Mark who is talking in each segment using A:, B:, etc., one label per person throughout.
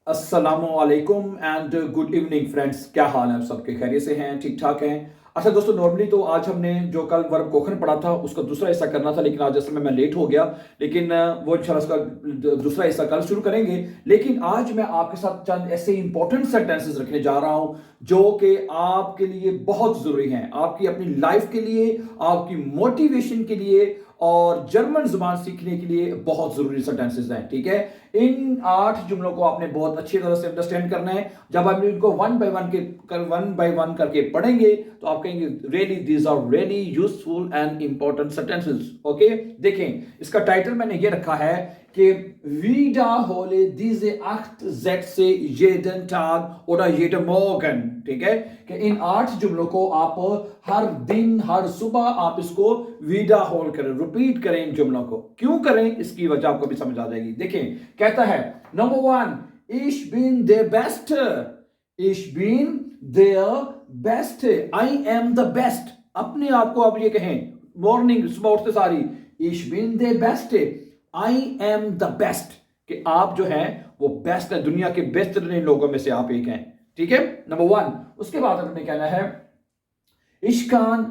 A: अस्सलामु अलैकुम and good evening friends. क्या हाल है? आप सबके खैरियत से हैं? ठीक ठाक हैं? अच्छा दोस्तों, नॉर्मली तो आज हमने जो कल वर्ब कोखन पढ़ा था उसका दूसरा हिस्सा करना था, लेकिन आज असल में मैं लेट हो गया। लेकिन वो इंशाल्लाह उसका दूसरा हिस्सा कल शुरू करेंगे। लेकिन आज मैं आपके साथ चंद ऐसे इंपॉर्टेंट सेंटेंसेस रखने जा रहा हूं जो कि आपके लिए बहुत ज़रूरी हैं, आपकी अपनी लाइफ के लिए, आपकी मोटिवेशन के लिए और जर्मन जुबान सीखने के लिए बहुत ज़रूरी सेंटेंसेस हैं। ठीक है, इन 8 जुमलों को आपने बहुत अच्छी तरह से अंडरस्टैंड करना है। जब आप इनको वन बाय वन करके पढ़ेंगे तो आप कहेंगे really these are really useful and important sentences. Okay, देखें इसका टाइटल मैंने ये रखा है कि wiederhole diese 8 Sätze jeden Tag oder jeden Morgen। ठीक है, कि इन 8 जुमलों को आप हर दिन हर सुबह आप इसको wiederhole करें, रिपीट करें इन जुमलों को। क्यों करें इसकी वजह आपको भी समझ आ जाएगी। देखें, कहता है number 1, ich bin der Beste, ich bin der Beste, I am the best। अपने आप को आप ये कहें मॉर्निंग सुबह उठते सारी, ich bin der Beste, I am the best, कि आप जो है वो बेस्ट है, दुनिया के बेहतरीन लोगों में से आप एक हैं। ठीक है, नंबर 1। उसके बाद हमने कहना है ich kann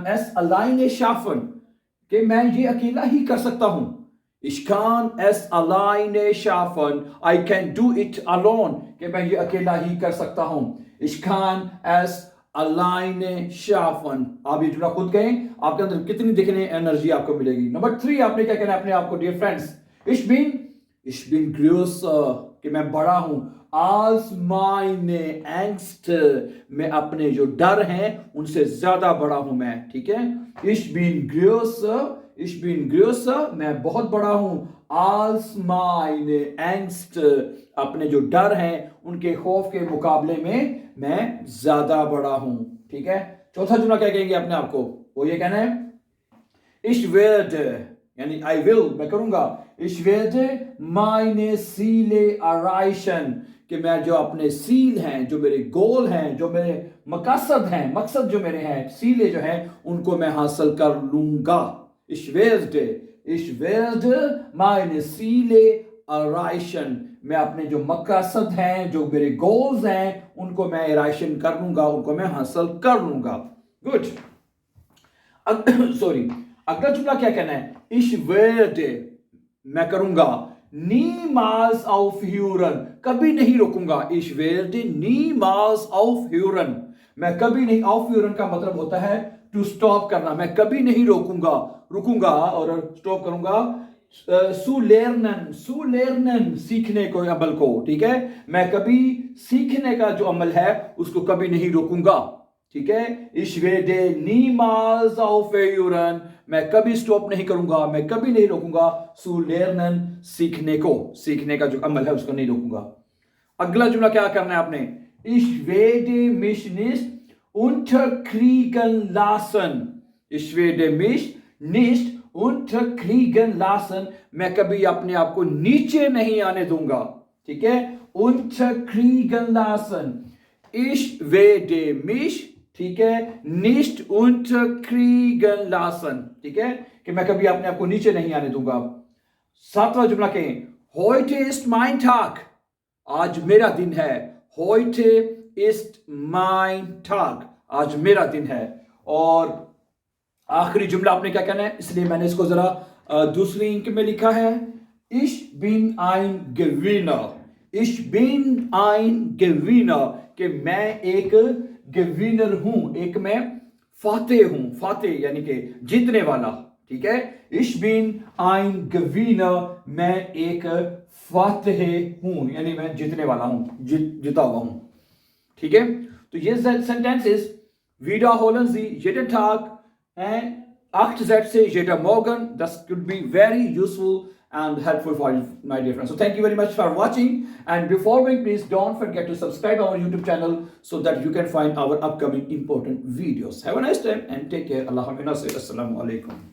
A: es alleine schaffen, कि मैं ये अकेला ही कर सकता हूं। ich kann es alleine schaffen, I can do it alone, कि मैं ये अकेला ही कर सकता हूं। ich kann es अलाइने शाफन, आप ये जुमला खुद कहें, आपके अंदर कितनी दिखने एनर्जी आपको मिलेगी। नंबर 3, आपने क्या कहना है अपने आप को, dear friends, ich bin größer, कि मैं बड़ा हूं, als meine Ängste, मैं अपने जो डर हैं उनसे ज्यादा बड़ा हूं मैं। ठीक है, ich bin größer, मैं बहुत बड़ा हूं, als meine Ängste, अपने जो डर हैं उनके खौफ के मुकाबले में मैं ज्यादा बड़ा हूं। ठीक है, चौथा जुमला क्या कहेंगे अपने आप को, वो ये कहना है ich werde, यानी I will, मैं करूंगा, ich werde meine Ziele erreichen, कि मैं जो अपने सील हैं, जो मेरे गोल हैं, जो मेरे मकसद हैं, मकसद जो मेरे हैं, सीले जो हैं, उनको मैं हासिल कर लूंगा। ich werde meine Ziele erreichen, मैं अपने जो मकसद हैं, जो मेरे गोल्स हैं, उनको मैं एराइशन कर लूंगा, उनको मैं हासिल कर लूंगा। गुड, सॉरी, अगला जुमला क्या कहना है, ich werde, मैं करूंगा, niemals aufhören, कभी नहीं रुकूंगा, ich werde niemals aufhören, मैं कभी नहीं, aufhören का मतलब होता है टू स्टॉप करना, मैं कभी नहीं रुकूंगा और स्टॉप करूंगा। सुलेरनन, सीखने को, अमल को। ठीक है, मैं कभी सीखने का जो अमल है उसको कभी नहीं रोकूंगा। ठीक है, ich werde niemals aufhören, मैं कभी स्टॉप नहीं करूंगा, मैं कभी नहीं रोकूंगा, सुलेरनन, सीखने को, सीखने का जो अमल है उसको नहीं रोकूंगा। अगला जुमला क्या करना है आपने, ich werde mich nicht unterkriegen lassen, ich werde mich nicht unterkriegen lassen, मैं कभी अपने आप को नीचे नहीं आने दूंगा। ठीक है, unterkriegen lassen, ich werde mich, ठीक है, nicht unterkriegen lassen, ठीक है, कि मैं कभी अपने आप को नीचे नहीं आने दूंगा। 7वां जुमला कहें, heute ist mein Tag, आज मेरा दिन है, heute ist mein Tag, आज मेरा दिन है। और आखिरी जुमला आपने क्या कहना है, इसलिए मैंने इसको जरा दूसरी इंक में लिखा है, ich bin ein Gewinner, ich bin ein Gewinner, कि मैं एक गेविनर हूं, एक मैं फातेह हूं, फातेह यानी कि जीतने वाला। ठीक है, ich bin ein Gewinner, मैं एक फातेह हूं, यानी मैं जीतने वाला हूं, जीता हुआ हूं। ठीक है, तो ये sentences wiederholen Sie jeden Tag and 8 Sätze jeden Morgen. Das could be very useful and helpful for you, my dear friends. So thank you very much for watching, and before going, please don't forget to subscribe our YouTube channel so that you can find our upcoming important videos. Have a nice time and take care. Allah Hafiz. Assalamu alaikum.